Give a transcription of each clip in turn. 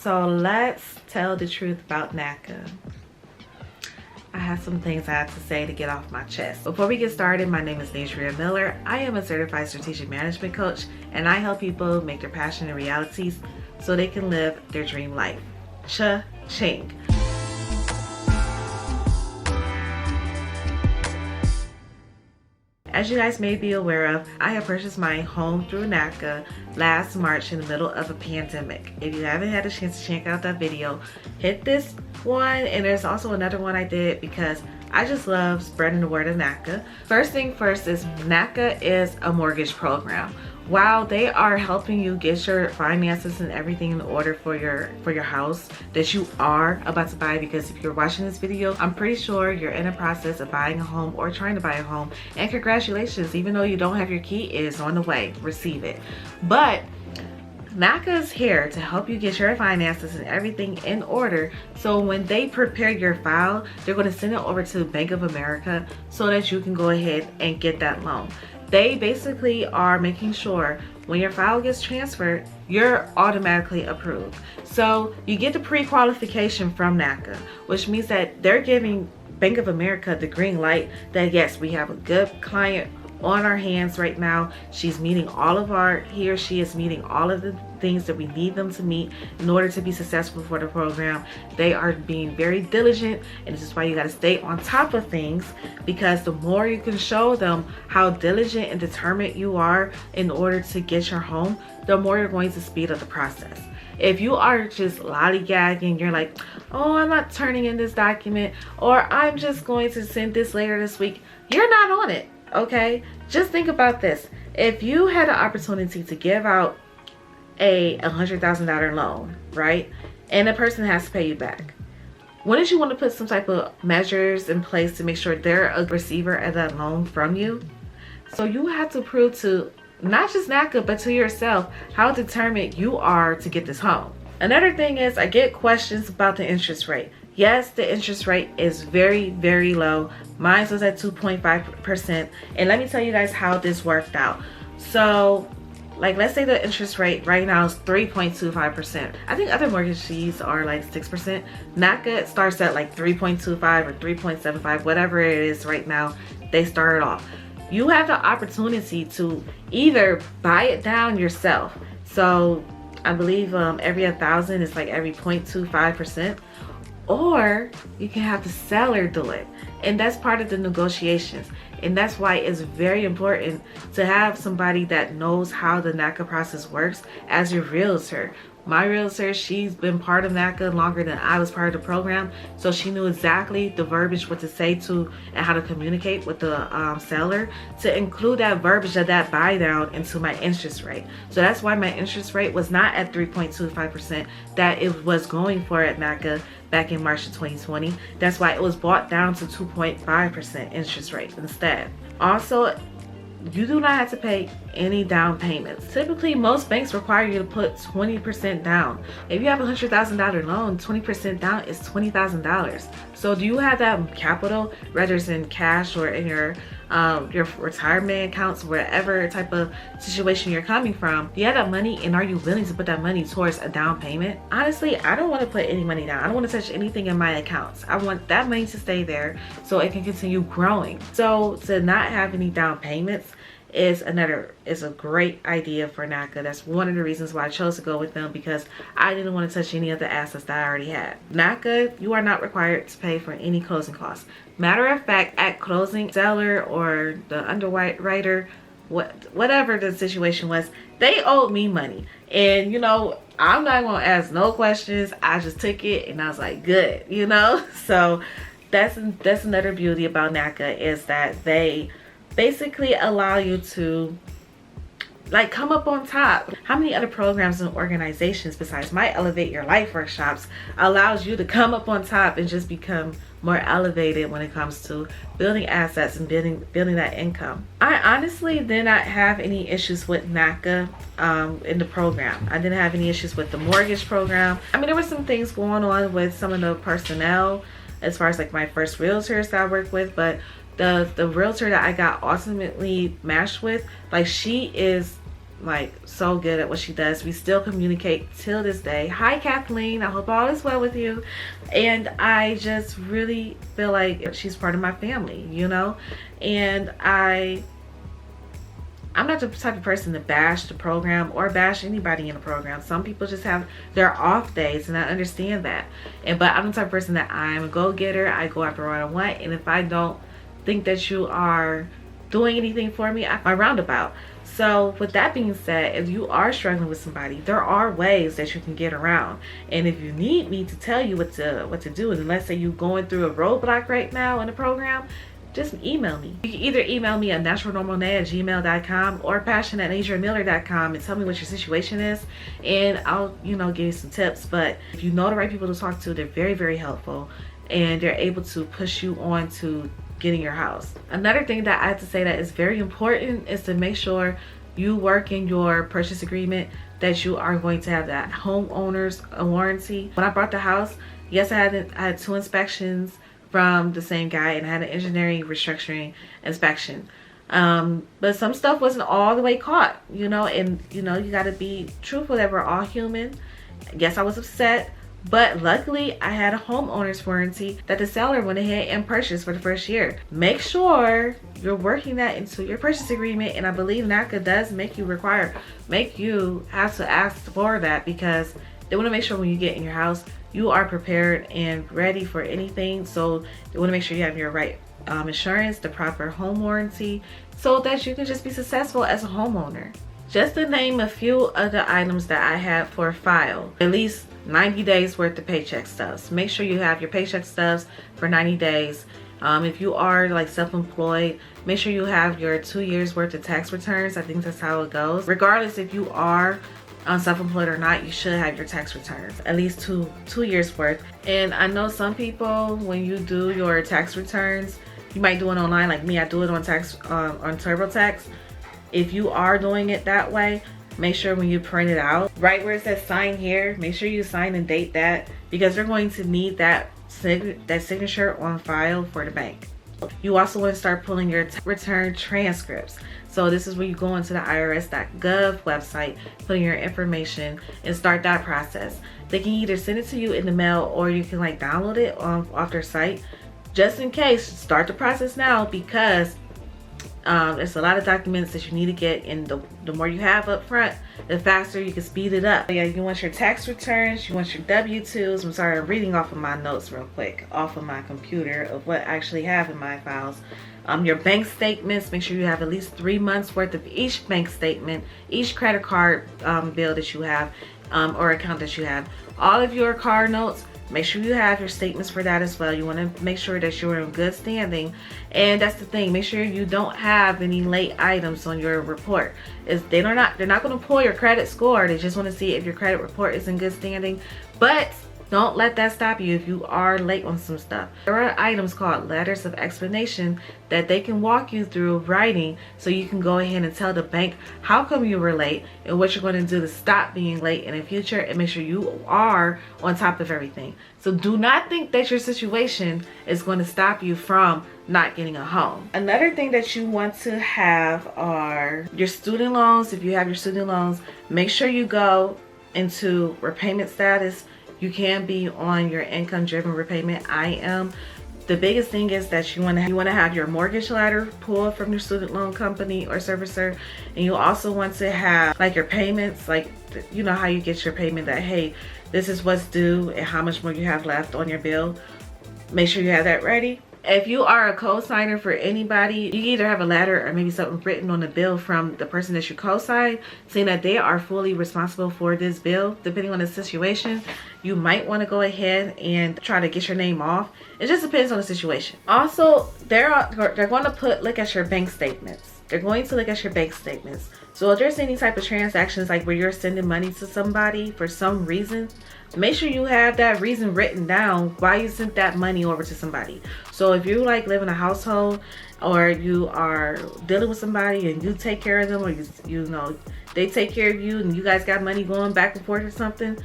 So let's tell the truth about NACA. I have some things I have to say to get off my chest. Before we get started, my name is Nadria Miller. I am a certified strategic management coach, and I help people make their passion and realities so they can live their dream life. Cha-ching. As you guys may be aware of, I have purchased my home through NACA last March in the middle of a pandemic. If you haven't had a chance to check out that video, hit this one, and there's also another one I did because I just love spreading the word of NACA. First thing first is NACA is a mortgage program. While they are helping you get your finances and everything in order for your house that you are about to buy, because if you're watching this video, I'm pretty sure you're in the process of buying a home or trying to buy a home, and congratulations, even though you don't have your key, it is on the way, receive it. But NACA is here to help you get your finances and everything in order, so when they prepare your file, they're going to send it over to Bank of America so that you can go ahead and get that loan. They basically are making sure when your file gets transferred, you're automatically approved. So you get the pre-qualification from NACA, which means that they're giving Bank of America the green light that yes, we have a good client on our hands right now. He or she is meeting all of the things that we need them to meet in order to be successful for the program. They are being very diligent, and this is why you got to stay on top of things, because the more you can show them how diligent and determined you are in order to get your home, the more you're going to speed up the process. If you are just lollygagging, you're like, oh, I'm not turning in this document, or I'm just going to send this later this week, you're not on it. Okay, just think about this. If you had an opportunity to give out a $100,000 loan, right, and the person has to pay you back, wouldn't you want to put some type of measures in place to make sure they're a receiver of that loan from you? So you have to prove to not just NACA but to yourself how determined you are to get this home. Another thing is, I get questions about the interest rate. Yes, the interest rate is very, very low. Mine was at 2.5%. And let me tell you guys how this worked out. So, like, let's say the interest rate right now is 3.25%. I think other mortgage fees are like 6%. NACA starts at like 3.25 or 3.75, whatever it is right now. They started off. You have the opportunity to either buy it down yourself. So, I believe every 1,000 is like every 0.25%. Or you can have the seller do it, and that's part of the negotiations. And that's why it's very important to have somebody that knows how the NACA process works as your realtor. My realtor, she's been part of NACA longer than I was part of the program, so she knew exactly the verbiage, what to say to and how to communicate with the seller to include that verbiage of that buy down into my interest rate. So that's why my interest rate was not at 3.25% that it was going for at NACA back in March of 2020. That's why it was brought down to 2.5% interest rate instead. Also, you do not have to pay any down payments. Typically, most banks require you to put 20% down. If you have a $100,000 loan, 20% down is $20,000. So do you have that capital, whether it's in cash or in your retirement accounts, wherever type of situation you're coming from? Do you have that money, and are you willing to put that money towards a down payment? Honestly, I don't want to put any money down. I don't want to touch anything in my accounts. I want that money to stay there so it can continue growing. So to not have any down payments is a great idea for NACA. That's one of the reasons why I chose to go with them, because I didn't want to touch any of the assets that I already had. NACA, you are not required to pay for any closing costs. Matter of fact, at closing, seller or the underwriter, whatever the situation was, they owed me money. And you know, I'm not gonna ask no questions. I just took it and I was like, good, you know. So that's another beauty about NACA, is that they basically allow you to like come up on top. How many other programs and organizations besides my Elevate Your Life workshops allows you to come up on top and just become more elevated when it comes to building assets and building that income? I honestly did not have any issues with NACA in the program. I didn't have any issues with the mortgage program. I mean, there were some things going on with some of the personnel as far as like my first realtors that I worked with, but the realtor that I got ultimately matched with, like, she is like so good at what she does. We still communicate till this day. Hi Kathleen, I hope all is well with you. And I just really feel like she's part of my family, you know. And I'm not the type of person to bash the program or bash anybody in the program. Some people just have their off days, and I understand that. But I'm the type of person that I'm a go-getter. I go after what I want, and if I don't think that you are doing anything for me, I roundabout. So with that being said, if you are struggling with somebody, there are ways that you can get around. And if you need me to tell you what to do, and let's say you're going through a roadblock right now in the program, just email me. You can either email me at naturalnormalnay@gmail.com or passion@asiamiller.com and tell me what your situation is, and I'll, you know, give you some tips. But if you know the right people to talk to, they're very, very helpful, and they're able to push you on to getting your house. Another thing that I have to say that is very important is to make sure you work in your purchase agreement that you are going to have that homeowner's warranty. When I bought the house, yes, I had 2 inspections from the same guy, and I had an engineering restructuring inspection. But some stuff wasn't all the way caught, you know, and you know, you got to be truthful that we're all human. Yes, I was upset, but luckily I had a homeowner's warranty that the seller went ahead and purchased for the first year. Make sure you're working that into your purchase agreement, and I believe NACA does make you have to ask for that, because they want to make sure when you get in your house you are prepared and ready for anything. So they want to make sure you have your right insurance, the proper home warranty, so that you can just be successful as a homeowner. Just to name a few of the items that I have for file: at least 90 days worth of paycheck stubs. Make sure you have your paycheck stubs for 90 days. If you are like self-employed, make sure you have your 2 years worth of tax returns. I think that's how it goes. Regardless if you are self-employed or not, you should have your tax returns, at least two years worth. And I know some people, when you do your tax returns, you might do it online. Like me, I do it on TurboTax. If you are doing it that way, make sure when you print it out, right where it says sign here, make sure you sign and date that, because they're going to need that signature on file for the bank. You also want to start pulling your return transcripts. So this is where you go into the irs.gov website, put in your information, and start that process. They can either send it to you in the mail, or you can like download it off their site. Just in case, start the process now, because there's a lot of documents that you need to get, and the more you have up front, the faster you can speed it up. Yeah, you want your tax returns, you want your W-2s. I'm sorry, I'm reading off of my notes real quick off of my computer of what I actually have in my files. Your bank statements, make sure you have at least 3 months worth of each bank statement, each credit card bill that you have, or account that you have. All of your car notes, make sure you have your statements for that as well. You want to make sure that you're in good standing. And that's the thing, make sure you don't have any late items on your report. They're not going to pull your credit score. They just want to see if your credit report is in good standing. But don't let that stop you if you are late on some stuff. There are items called letters of explanation that they can walk you through writing, so you can go ahead and tell the bank how come you were late and what you're going to do to stop being late in the future, and make sure you are on top of everything. So do not think that your situation is going to stop you from not getting a home. Another thing that you want to have are your student loans. If you have your student loans, make sure you go into repayment status. You can be on your income driven repayment. I am. The biggest thing is that you want to have your mortgage ladder pulled from your student loan company or servicer, and you also want to have like your payments, like you know how you get your payment that, hey, this is what's due and how much more you have left on your bill. Make sure you have that ready. If you are a co-signer for anybody, you either have a letter or maybe something written on the bill from the person that you co-sign, saying that they are fully responsible for this bill. Depending on the situation, you might want to go ahead and try to get your name off. It just depends on the situation. Also, they're going to look at your bank statements. They're going to look at your bank statements. So if there's any type of transactions like where you're sending money to somebody for some reason, make sure you have that reason written down why you sent that money over to somebody. So if you like live in a household, or you are dealing with somebody and you take care of them, or you know they take care of you and you guys got money going back and forth or something,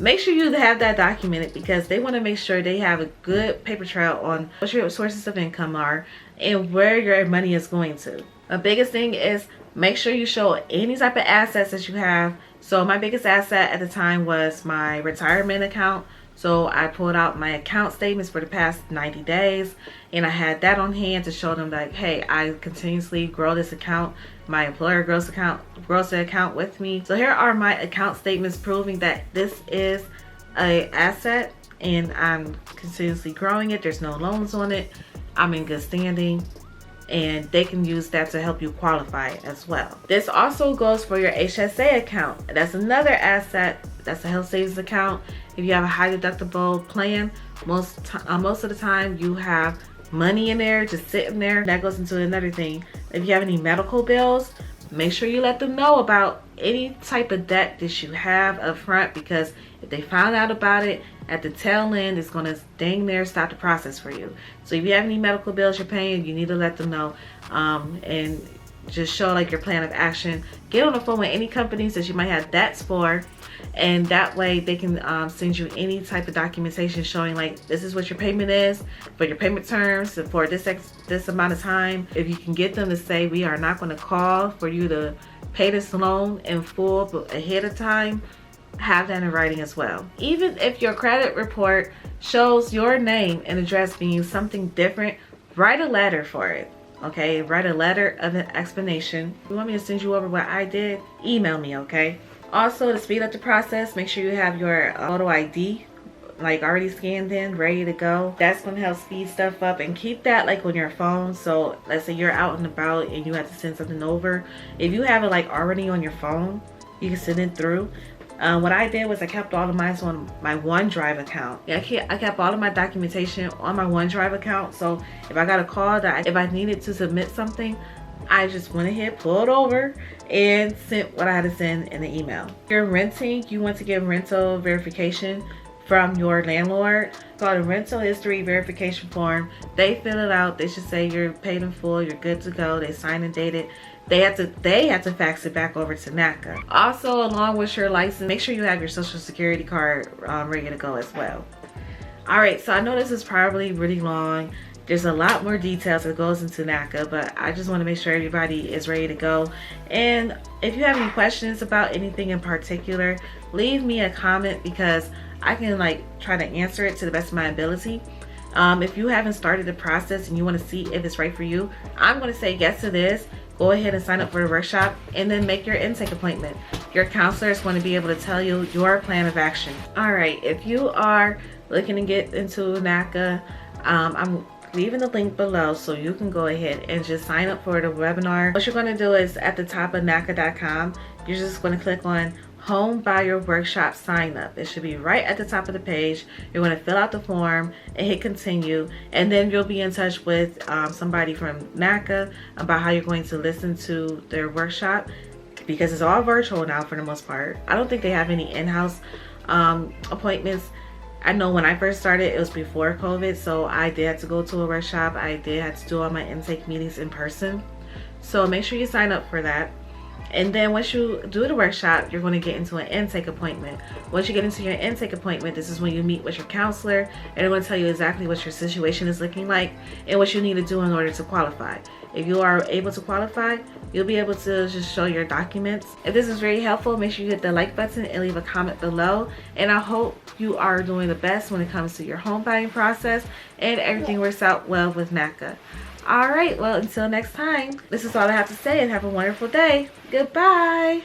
make sure you have that documented, because they want to make sure they have a good paper trail on what your sources of income are and where your money is going to. The biggest thing is Make sure you show any type of assets that you have. So my biggest asset at the time was my retirement account. So I pulled out my account statements for the past 90 days and I had that on hand to show them like, hey, I continuously grow this account. My employer grows the account with me. So here are my account statements proving that this is an asset and I'm continuously growing it. There's no loans on it. I'm in good standing. And they can use that to help you qualify as well. This also goes for your HSA account. That's another asset. That's a health savings account. If you have a high deductible plan, most of the time you have money in there just sitting there. That goes into another thing. If you have any medical bills, make sure you let them know about any type of debt that you have up front, because if they find out about it at the tail end, it's going to dang near stop the process for you. So if you have any medical bills you're paying, you need to let them know and just show like your plan of action. Get on the phone with any companies that you might have debts for, and that way they can send you any type of documentation showing like this is what your payment is for your payment terms for this amount of time. If you can get them to say we are not going to call for you to pay this loan in full but ahead of time, have that in writing as well. Even if your credit report shows your name and address being something different, write a letter for it. Okay, write a letter of an explanation. If you want me to send you over what I did, email me, okay? Also, to speed up the process, make sure you have your photo ID like already scanned in, ready to go. That's going to help speed stuff up, and keep that like on your phone. So let's say you're out and about and you have to send something over. If you have it like already on your phone, you can send it through. What I did was I kept all of mine on my OneDrive account. Yeah, I kept all of my documentation on my OneDrive account. So if I got a call that if I needed to submit something, I just went ahead, pulled over, and sent what I had to send in the email. If you're renting, you want to get rental verification from your landlord. It's called a rental history verification form. They fill it out. They should say you're paid in full, you're good to go. They sign and date it. They have to fax it back over to NACA. Also, along with your license, make sure you have your social security card ready to go as well. All right, so I know this is probably really long. There's a lot more details that goes into NACA, but I just want to make sure everybody is ready to go. And if you have any questions about anything in particular, leave me a comment, because I can like try to answer it to the best of my ability. If you haven't started the process and you want to see if it's right for you, I'm going to say yes to this. Go ahead and sign up for the workshop and then make your intake appointment. Your counselor is going to be able to tell you your plan of action. All right, if you are looking to get into NACA, I'm leaving the link below so you can go ahead and just sign up for the webinar. What you're going to do is at the top of NACA.com, you're just going to click on Home Buyer Workshop Sign Up. It should be right at the top of the page. You're going to fill out the form and hit continue, and then you'll be in touch with somebody from NACA about how you're going to listen to their workshop, because it's all virtual now for the most part. I don't think they have any in-house appointments. I know when I first started, it was before COVID, so I did have to go to a workshop. I did have to do all my intake meetings in person. So make sure you sign up for that. And then once you do the workshop, you're going to get into an intake appointment. Once you get into your intake appointment, this is when you meet with your counselor, and they're going to tell you exactly what your situation is looking like and what you need to do in order to qualify. If you are able to qualify, you'll be able to just show your documents. If this is very helpful, make sure you hit the like button and leave a comment below. And I hope you are doing the best when it comes to your home buying process and everything works out well with NACA. All right, well, until next time, this is all I have to say, and have a wonderful day. Goodbye.